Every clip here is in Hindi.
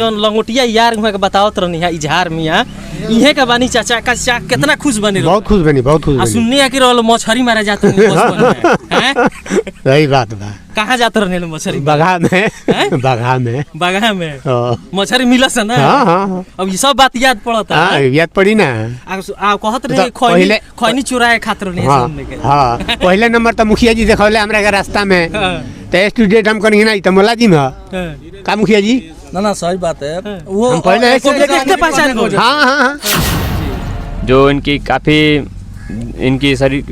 जो लंगोटिया यार हुआ के बताओ रहनी है इजहार मियाँ इहे का बानी चाचा का कितना खुश बने बहुत खुश बनी सुनने कि मछरी मारे जाते हैं सही बात बा कहाँ जाते रहने मछरी बगा में मछरी मिला से ना अब ये सब बात याद पड़ता है याद पड़ी ना कहत रहे खैनी चुराए खातिर पहले नंबर तो मुखिया जी देखौले हमरा के रास्ता में तो स्टूडेंट हम कहीं ना तो मुलाजिम है का मुखिया जी ना सही बात है वो पहले पहचान जो इनकी काफ़ी इनकी शरीर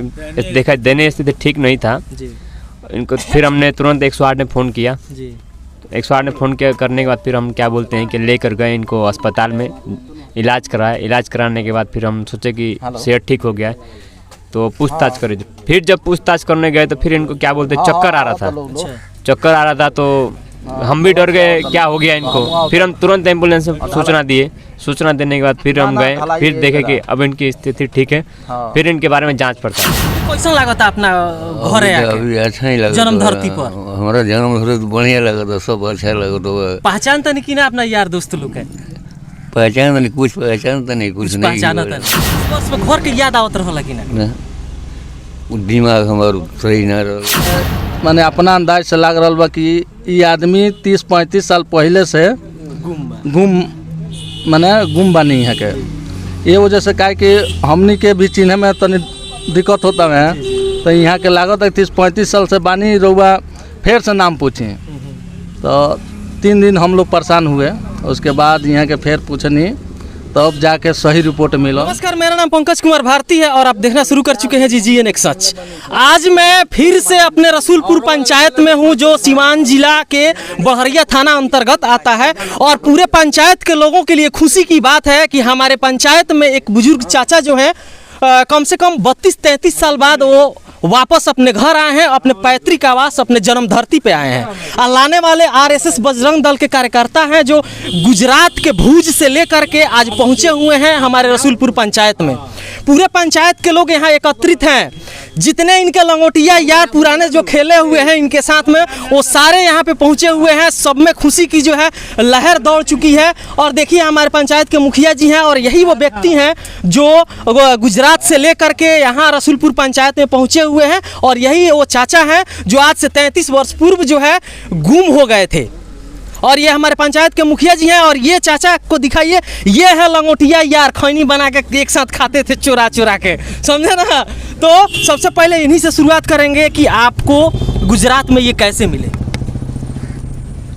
देखा देने स्थिति ठीक नहीं था इनको फिर हमने तुरंत 108 में फ़ोन किया 108 में फ़ोन किया करने के बाद फिर हम क्या बोलते हैं कि लेकर गए इनको अस्पताल में इलाज कराने के बाद फिर हम सोचे कि सेहत ठीक हो गया तो पूछताछ करें फिर जब पूछताछ करने गए तो फिर इनको क्या बोलते चक्कर आ रहा था तो हम भी डर गए क्या हो गया इनको फिर हम तुरंत एम्बुलेंस से सूचना देने के बाद फिर हम गए फिर देखे कि अब इनकी स्थिति ठीक है फिर इनके बारे में जांच पड़ताल कैसा लगा था अपना घर अभी अच्छा ही लगा जन्म धरती पर हमारा जन्म धरती बढ़िया लगा था सब अच्छा लगा तो पहचान तो नहीं की ना अपना यार दोस्त लोग है पहचान नहीं कुछ पहचाना बस घर के याद आवत रहा ना दिमाग हमारा सही ना रहा माने अपना अंदाज से लग रहा बा कि ये आदमी 30-35 साल पहले से गुम बनी है के ये वजह से कहे कि हमनी के भी चिन्ह में तनी दिक्कत होता है तो यहाँ के लागत है 30-35 साल से बानी रउआ फिर से नाम पूछे तो 3 दिन हम लोग परेशान हुए उसके बाद यहाँ के फिर पूछनी तब जाके सही रिपोर्ट मिला। नमस्कार, मेरा नाम पंकज कुमार भारती है और आप देखना शुरू कर चुके हैं GGN एक सच। आज मैं फिर से अपने रसूलपुर पंचायत में हूं जो सीवान जिला के बहरिया थाना अंतर्गत आता है और पूरे पंचायत के लोगों के लिए खुशी की बात है कि हमारे पंचायत में एक बुजुर्ग चाचा जो हैं कम से कम 32-33 साल बाद वो वापस अपने घर आए हैं, अपने पैतृक आवास अपने जन्म धरती पे आए हैं। और लाने वाले RSS बजरंग दल के कार्यकर्ता हैं जो गुजरात के भुज से लेकर के आज पहुंचे हुए हैं हमारे रसूलपुर पंचायत में। पूरे पंचायत के लोग यहाँ एकत्रित हैं, जितने इनके लंगोटिया यार पुराने जो खेले हुए हैं इनके साथ में वो सारे यहाँ पे पहुँचे हुए हैं। सब में खुशी की जो है लहर दौड़ चुकी है। और देखिए हमारे पंचायत के मुखिया जी हैं और यही वो व्यक्ति हैं जो गुजरात से लेकर के यहाँ रसूलपुर पंचायत में पहुँचे हुए हैं और यही वो चाचा हैं जो आज से 33 वर्ष पूर्व जो है गुम हो गए थे। और ये हमारे पंचायत के मुखिया जी हैं और ये चाचा को दिखाइए, ये है लंगोटिया यार, खैनी बना के एक साथ खाते थे चुरा के, समझे ना। तो सबसे पहले इन्हीं से शुरुआत करेंगे कि आपको गुजरात में ये कैसे मिले।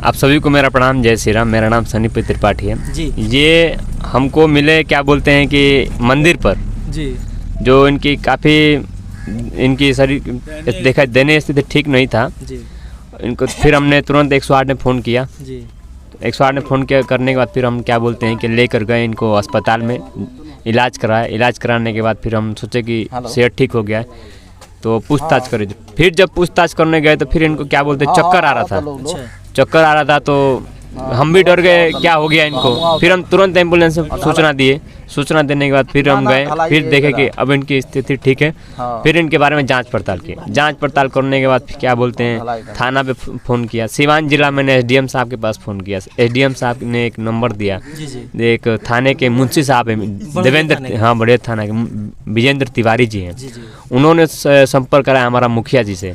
आप सभी को मेरा प्रणाम, जय श्री राम। मेरा नाम सनी त्रिपाठी है जी। ये हमको मिले क्या बोलते हैं कि मंदिर पर जी, जो इनकी काफ़ी इनकी शरीर देखा देने स्थिति ठीक नहीं था जी। इनको फिर हमने तुरंत 108 में फ़ोन किया जी। 108 में फ़ोन किया करने के बाद फिर हम क्या बोलते हैं कि लेकर गए इनको अस्पताल में इलाज कराने के बाद फिर हम सोचे कि सेहत ठीक हो गया तो पूछताछ करें। फिर जब पूछताछ करने गए तो फिर इनको क्या बोलते चक्कर आ रहा था तो हम भी डर गए क्या हो गया इनको। फिर हम तुरंत एम्बुलेंस से सूचना देने के बाद फिर हम गए फिर देखे कि अब इनकी स्थिति ठीक है फिर इनके बारे में जांच पड़ताल करने के बाद क्या बोलते हैं थाना पे फ़ोन किया। सीवान जिला मैंने SDM साहब के पास फ़ोन किया। SDM साहब ने एक नंबर दिया, एक थाने के मुंशी साहब है देवेंद्र, हाँ बड़े थाना के विजेंद्र तिवारी जी हैं, उन्होंने संपर्क कराया हमारा मुखिया जी से।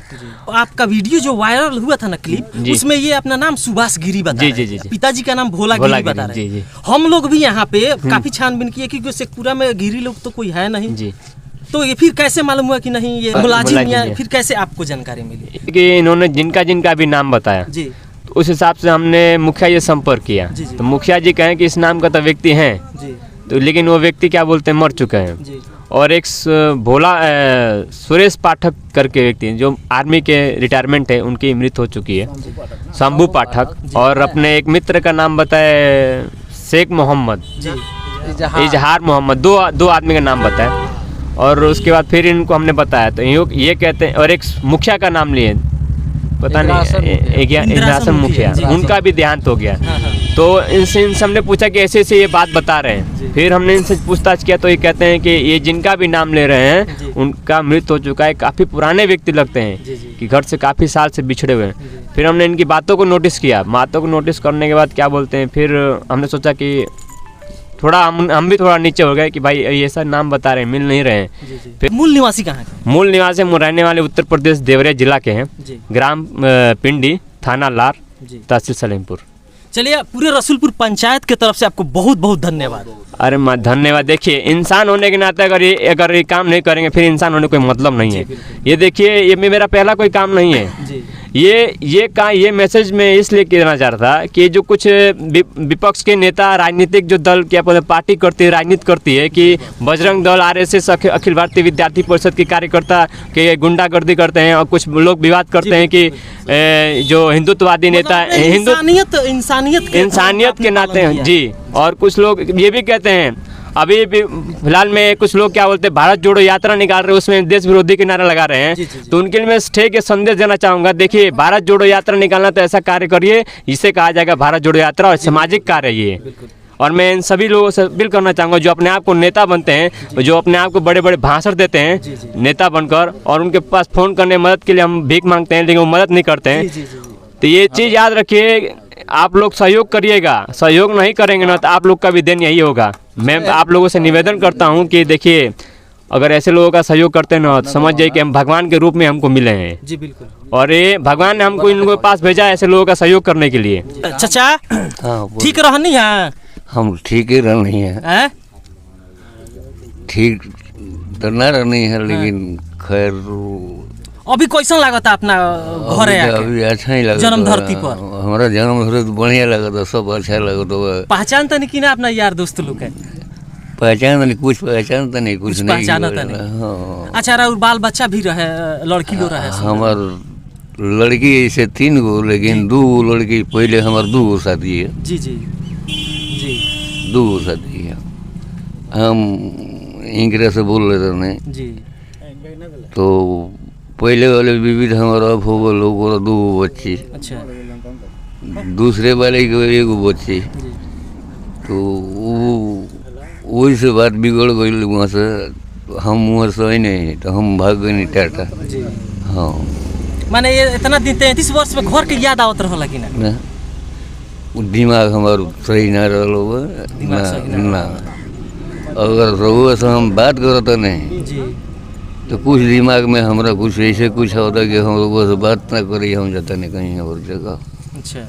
आपका वीडियो जो वायरल हुआ था ना क्लिप, उसमें ये अपना नाम सुभाष गिरी बता रहे हैं, पिताजी का नाम भोला गिरी बता रहे हैं। हम लोग भी यहाँ पे काफी छानबीन किए क्योंकि शेखपुरा में गिरी लोग तो कोई है नहीं जी। तो ये फिर कैसे मालूम हुआ कि नहीं ये मुलाजिम या फिर कैसे आपको जानकारी मिली कि इन्होंने जिनका भी नाम बताया जी, तो उस हिसाब से हमने मुखिया जी संपर्क किया जी। तो मुखिया जी कहें कि इस नाम का तो व्यक्ति है जी, तो लेकिन वो व्यक्ति क्या बोलते हैं मर चुके हैं जी। और एक भोला सुरेश पाठक करके व्यक्ति हैं जो आर्मी के रिटायरमेंट है, उनकी मृत्यु हो चुकी है, शंभू पाठक। और अपने एक मित्र का नाम बताए शेख मोहम्मद, इजहार मोहम्मद, दो आदमी का नाम बताया। और उसके बाद फिर इनको हमने बताया तो ये कहते हैं, और एक मुखिया का नाम लिए पता नहीं इंद्रासन मुखिया, उनका भी देहांत हो गया। तो इनसे हमने पूछा कि ऐसे ऐसे ये बात बता रहे हैं। फिर हमने इनसे पूछताछ किया तो ये कहते हैं कि ये जिनका भी नाम ले रहे हैं उनका मृत्यु हो चुका है, काफ़ी पुराने व्यक्ति लगते हैं कि घर से काफ़ी साल से बिछड़े हुए हैं। फिर हमने इनकी बातों को नोटिस किया, बातों को नोटिस करने के बाद क्या बोलते हैं, फिर हमने सोचा कि थोड़ा हम भी थोड़ा नीचे हो गए कि भाई ये सब नाम बता रहे हैं, मिल नहीं रहे हैं। फिर मूल निवासी कहाँ है? मूल निवासी हम रहने वाले उत्तर प्रदेश देवरिया जिला के हैं, ग्राम पिंडी, थाना लार, तहसील सलेमपुर। चलिए, पूरे रसूलपुर पंचायत के तरफ से आपको बहुत बहुत धन्यवाद। अरे माँ धन्यवाद। देखिए, इंसान होने के नाते अगर ये काम नहीं करेंगे फिर इंसान होने कोई मतलब नहीं है। ये देखिए, ये मेरा पहला कोई काम नहीं है। ये मैसेज मैं इसलिए कहना चाह रहा था कि जो कुछ विपक्ष के नेता, राजनीतिक जो दल क्या पार्टी करती है, राजनीति करती है कि बजरंग दल, RSS, अखिल भारतीय विद्यार्थी परिषद के कार्यकर्ता के गुंडागर्दी करते हैं, और कुछ लोग विवाद करते हैं कि जो हिंदुत्ववादी नेता इंसानियत के नाते जी। और कुछ लोग ये भी कहते हैं, अभी भी फिलहाल में कुछ लोग क्या बोलते हैं, भारत जोड़ो यात्रा निकाल रहे हैं, उसमें देश विरोधी के नारा लगा रहे हैं। तो उनके लिए मैं ठेक के संदेश देना चाहूँगा। देखिए, भारत जोड़ो यात्रा निकालना तो ऐसा कार्य करिए जिसे कहा जाएगा भारत जोड़ो यात्रा, और सामाजिक कार्य ये। और मैं इन सभी लोगों से अपील करना चाहूँगा जो अपने आप को नेता बनते हैं, जो अपने आप को बड़े बड़े भाषण देते हैं नेता बनकर, और उनके पास फ़ोन करने मदद के लिए हम भीख मांगते हैं लेकिन वो मदद नहीं करते हैं। तो ये चीज़ याद रखिए, आप लोग सहयोग करिएगा, सहयोग नहीं करेंगे ना तो आप लोग का भी दिन यही होगा। मैं आप लोगों से निवेदन करता हूँ कि देखिए, अगर ऐसे लोगों का सहयोग करते हैं ना तो समझ जाइए कि हम भगवान के रूप में हमको मिले हैं। जी बिल्कुल। और ये भगवान ने हमको इन लोगों के पास भेजा ऐसे लोगों का सहयोग करने के लिए। चाचा, ठीक रहनी है? हम ठीक ही रहनी है, ठीक तो न रहनी है, लेकिन खैर अभी कैसा लगता अपना घर है? अभी अच्छा ही लगा, जन्म धरती पर हमारा जन्म धरती बढ़िया लगा था, सब अच्छा लगा। तो पहचान तो नहीं कि ना अपना यार दोस्त लोग है? पहचान नहीं, कुछ पहचान तो नहीं, कुछ नहीं पहचाना तो नहीं। अच्छा, और बाल बच्चा भी रहे, लड़की लोग रहे? हमार लड़की ऐसे 3 गो, लेकिन 2 लड़की पहले हमार 2 गो शादी है। जी जी जी, 2 गो शादी है। हम इंग्रेज से बोल रहे थे जी। तो पहले वाले बीवी हमारा अब हो गए लोग 2 बच्ची। अच्छा। दूसरे वाले को 1 बच्ची। तो वही से बात बिगड़ गई वहाँ से, हम वहाँ से ही नहीं, तो हम भाग गए नहीं टाटा। हाँ, माने ये इतना दिन 33 वर्ष में घर के याद आवत रहा कि ना? दिमाग हमारा सही ना रहा ना। अगर रहुआ से हम बात करते नहीं जी, तो कुछ दिमाग में हमारा कुछ ऐसे कुछ होता कि हम लोगों से बात ना करी, हम जाता नहीं कहीं और जगह। अच्छा,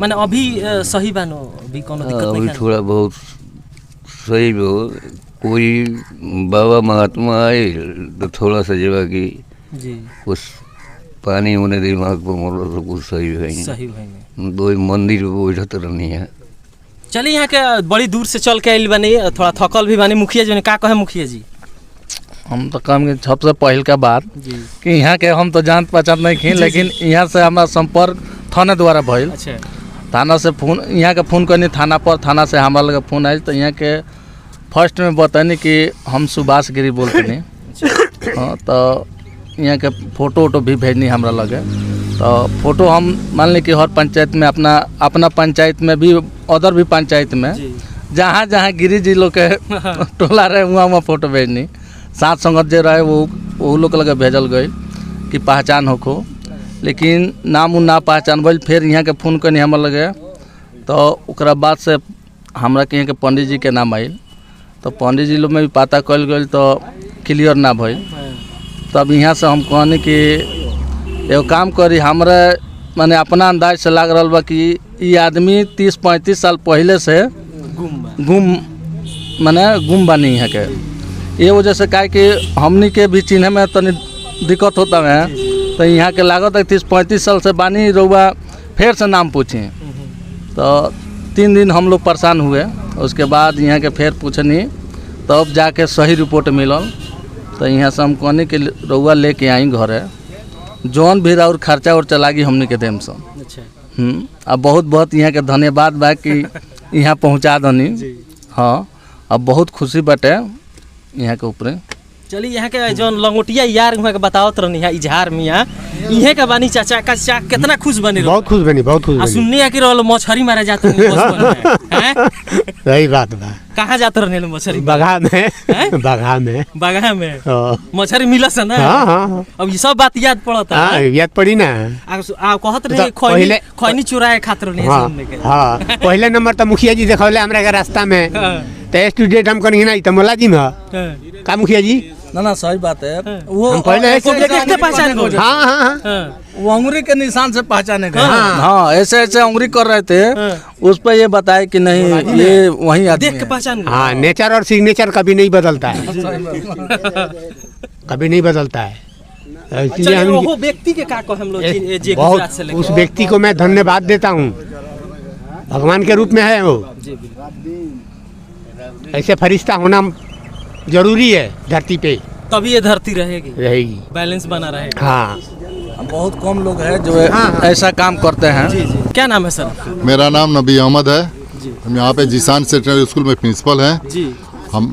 माने अभी सही बानो, अभी कोनो दिक्कत नहीं? अभी थोड़ा बहुत सही हो, कोई बाबा महात्मा आए तो थोड़ा सा जगह की जी कुछ पानी होने दिमाग पर मोड़ तो कुछ सही है, सही है। 2 मंदिर बैठत रहनी है। चलिए, यहाँ के बड़ी दूर से चल के आइल बनी, थोड़ा थकल भी बनी। मुखिया जी ने का कहे? मुखिया जी, हम तो काम सबसे पहल का बात कि यहाँ के हम तो जान पहचान नहीं की, लेकिन यहाँ से हमारा संपर्क थाना द्वारा भइल। अच्छा। थाना से फोन, यहाँ के फ़ोन करनी थाना पर, थाना से हमारा लगे फ़ोन आए तो यहाँ के फर्स्ट में बतानी कि हम सुभाष गिरी बोलते नहीं। हाँ, तो यहाँ के फ़ोटो वोटो भी भेजनी हमरा लगे। तो फ़ोटो हम मान ली कि हर पंचायत में, अपना पंचायत में भी, अदर भी पंचायत में जहाँ जहाँ गिरी जी लोग के टोला रहे वहाँ फ़ोटो भेजनी। साथ संगत जो रहे वो लोग लगे भेजल गई कि पहचान होखो, लेकिन नाम ना पहचान भइल। फिर यहाँ के फ़ोन करनी हमारे लगे, तो ओकरा बाद से हमरा के यहाँ के पंडित जी के नाम आयल। तो पंडित जी लोग में भी पता कल गई तो क्लियर ना भइल। तब यहाँ से हम कहनी कि एगो काम करी, हमरा माने अपना अंदाज से लग रहा बा कि ये आदमी 30-35 साल पहले से गुम बानी यहाँ के। ये वजह से का कि हमनी के भी चिन्ह में तनी दिक्कत होता है। तो यहाँ के लागत है 30-35 साल से बानी रहुआ, फिर से नाम पूछी। तो 3 दिन हम लोग परेशान हुए। उसके बाद यहाँ के फिर पूछनी, तब जाके सही रिपोर्ट मिलल। तो यहाँ से हम कहने के रहुआ लेके आई घर है, जौन भी और खर्चा उर्चा लागी हमने के देम से। अब बहुत बहुत यहाँ के धन्यवाद बा कि यहाँ पहुँचा दनी। हाँ, अब बहुत खुशी बाटे यहाँ के ऊपर। चलिए यहाँ के जो लंगोटिया यार वहाँ के बताओ तो नहीं है इजहार मियाँ इहे का बानी चाचा का चाचा कितना खुश बनी बहुत खुश बनी बहुत खुश बनी सुनने है कि रोल मछली मारे जाते हैं सही बात बा कहाँ जाते रहने मछली बगहा में बागा में हाँ। मछली मिला से ना हाँ। अब ये सब बात याद पड़ता हाँ याद पड़ी ना कहत रहे खैनी चुराए खातिर नहीं सुनने के हाँ पहले नंबर तो मुखिया जी देखौले हमरा के रास्ता में तो स्टूडेंट हम कहीं नहीं तो मुलाजिम है का मुखिया जी ना सही बात है वो हम पहले ऐसे देखते पहचान गए हाँ वो अंगुरी के निशान से पहचाने गए हाँ ऐसे ऐसे अंगुरी कर रहे थे उस पर ये बताए कि नहीं ये वही आदमी देख के पहचान गए हाँ नेचर और सिग्नेचर कभी नहीं बदलता है कभी नहीं बदलता है इसलिए वो व्यक्ति के का को हम लोग जे गुजरात बहुत से उस व्यक्ति को मैं धन्यवाद देता हूँ भगवान के रूप में है वो ऐसे फरिश्ता होना जरूरी है धरती पे तभी ये धरती रहेगी बैलेंस बना रहेगा हाँ बहुत कम लोग हैं जो ऐसा काम करते हैं क्या नाम है सर मेरा नाम नबी अहमद है हम यहाँ पे जीसान सेकेंडरी स्कूल में प्रिंसिपल हैं जी हम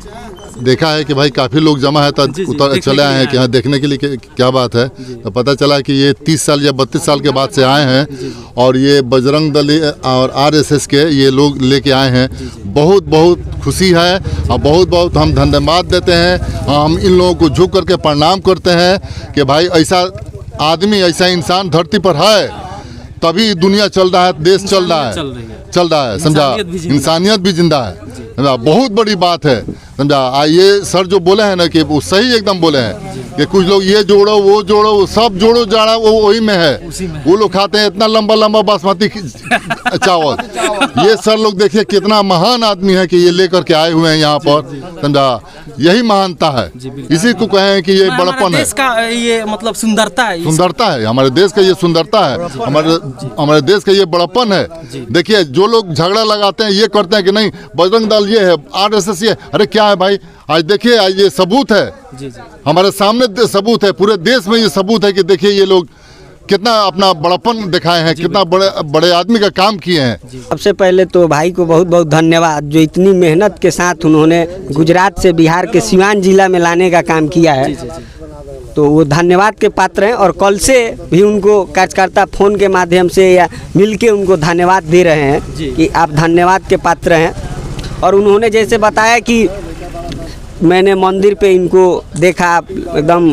देखा है कि भाई काफ़ी लोग जमा है तो उतर चले आए हैं कि यहाँ देखने के लिए क्या बात है तो पता चला कि ये 30 साल या 32 साल के बाद से आए हैं और ये बजरंग दल और RSS के ये लोग लेके आए हैं बहुत बहुत खुशी है और बहुत बहुत हम धन्यवाद देते हैं हम इन लोगों को झुक करके प्रणाम करते हैं कि भाई ऐसा आदमी ऐसा इंसान धरती पर है तभी दुनिया चल रहा है देश चल रहा है समझा इंसानियत भी जिंदा है समझा बहुत बड़ी बात है समझा ये सर जो बोले हैं ना कि वो सही एकदम बोले हैं कि कुछ लोग ये जोड़ो वो सब जोड़ो जाड़ा वो वही में है वो लोग खाते हैं इतना लंबा लंबा बासमती चावल ये सर लोग देखिए कितना महान आदमी है कि ये लेकर के आए हुए हैं यहाँ पर समझा यही महानता है इसी को कहें कि ये बड़प्पन है देश का ये मतलब सुंदरता है हमारे देश का ये सुंदरता है हमारे देश का ये बड़प्पन है देखिए जो लोग झगड़ा लगाते हैं ये करते हैं कि नहीं बजरंग दल ये है RSS ये अरे क्या है भाई आज देखिए आज ये सबूत है हमारे सामने सबूत है पूरे देश में ये सबूत है कि देखिए ये लोग कितना अपना बड़प्पन दिखाए हैं कितना बड़े आदमी का काम किए हैं। सबसे पहले तो भाई को बहुत बहुत धन्यवाद जो इतनी मेहनत के साथ उन्होंने गुजरात से बिहार के सिवान जिला में लाने का काम किया है तो वो धन्यवाद के पात्र हैं और कल से भी उनको कार्यकर्ता फ़ोन के माध्यम से या मिल के उनको धन्यवाद दे रहे हैं कि आप धन्यवाद के पात्र हैं। और उन्होंने जैसे बताया कि मैंने मंदिर पे इनको देखा एकदम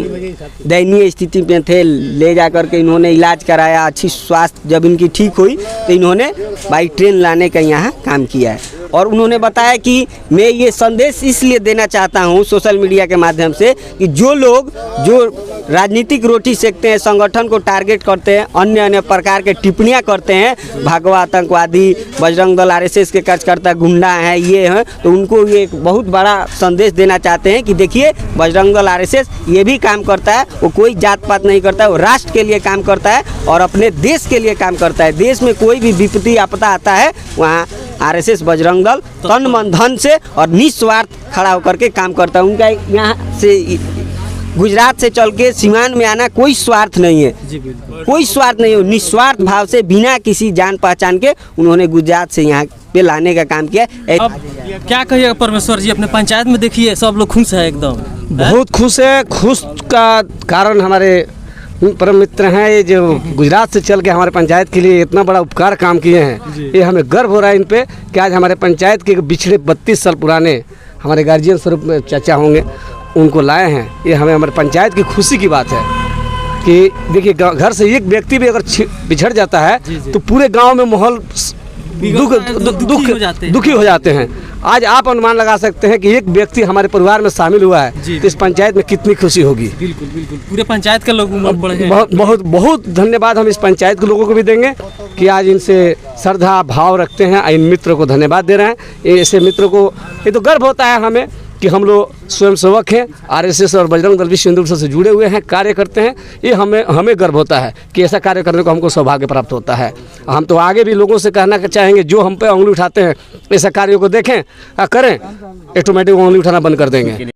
दयनीय स्थिति में थे ले जा कर के इन्होंने इलाज कराया अच्छी स्वास्थ्य जब इनकी ठीक हुई तो इन्होंने बाई ट्रेन लाने का यहाँ काम किया है। और उन्होंने बताया कि मैं ये संदेश इसलिए देना चाहता हूँ सोशल मीडिया के माध्यम से कि जो लोग जो राजनीतिक रोटी सेकते हैं संगठन को टारगेट करते हैं अन्य अन्य प्रकार के टिप्पणियाँ करते हैं भागवा आतंकवादी बजरंग दल RSS के कार्यकर्ता गुंडा हैं ये हैं तो उनको ये एक बहुत बड़ा संदेश देना चाहते हैं कि देखिए बजरंग दल RSS ये भी काम करता है वो कोई जात पात नहीं करता है वो राष्ट्र के लिए काम करता है और अपने देश के लिए काम करता है। देश में कोई भी विपत्ति आपदा आता है वहाँ RSS बजरंग दल तन मन धन से और निस्वार्थ खड़ा होकर के काम करता है। उनका यहाँ से गुजरात से चल के सीमान में आना कोई स्वार्थ नहीं है कोई स्वार्थ नहीं है निस्वार्थ भाव से बिना किसी जान पहचान के उन्होंने गुजरात से यहाँ पे लाने का काम किया। अब क्या कहिएगा परमेश्वर जी अपने पंचायत में देखिए सब लोग खुश है एकदम बहुत खुश है। खुश का कारण हमारे परम मित्र हैं ये जो गुजरात से चल के हमारे पंचायत के लिए इतना बड़ा उपकार काम किए हैं ये हमें गर्व हो रहा है इन पे कि आज हमारे पंचायत के पिछले 32 साल पुराने हमारे गार्जियन स्वरूप में चाचा होंगे उनको लाए हैं। ये हमें हमारे पंचायत की खुशी की बात है कि देखिए घर से एक व्यक्ति भी अगर बिछड़ जाता है तो पूरे गाँव में माहौल दुखी हो जाते हैं। आज आप अनुमान लगा सकते हैं कि एक व्यक्ति हमारे परिवार में शामिल हुआ है तो इस पंचायत में कितनी खुशी होगी। बिल्कुल बिल्कुल पूरे पंचायत के लोग उमड़ पड़े हैं। बहुत धन्यवाद हम इस पंचायत के लोगों को भी देंगे कि आज इनसे श्रद्धा भाव रखते हैं इन मित्रों को धन्यवाद दे रहे हैं। ऐसे मित्रों को ये तो गर्व होता है हमें कि हम लोग स्वयंसेवक हैं RSS और बजरंग दल विश्व हिंदू से जुड़े हुए हैं कार्य करते हैं। ये हमें गर्व होता है कि ऐसा कार्य करने को हमको सौभाग्य प्राप्त होता है। हम तो आगे भी लोगों से कहना चाहेंगे जो हम पे उंगली उठाते हैं ऐसा कार्यों को देखें करें ऑटोमेटिक उंगली उठाना बंद कर देंगे।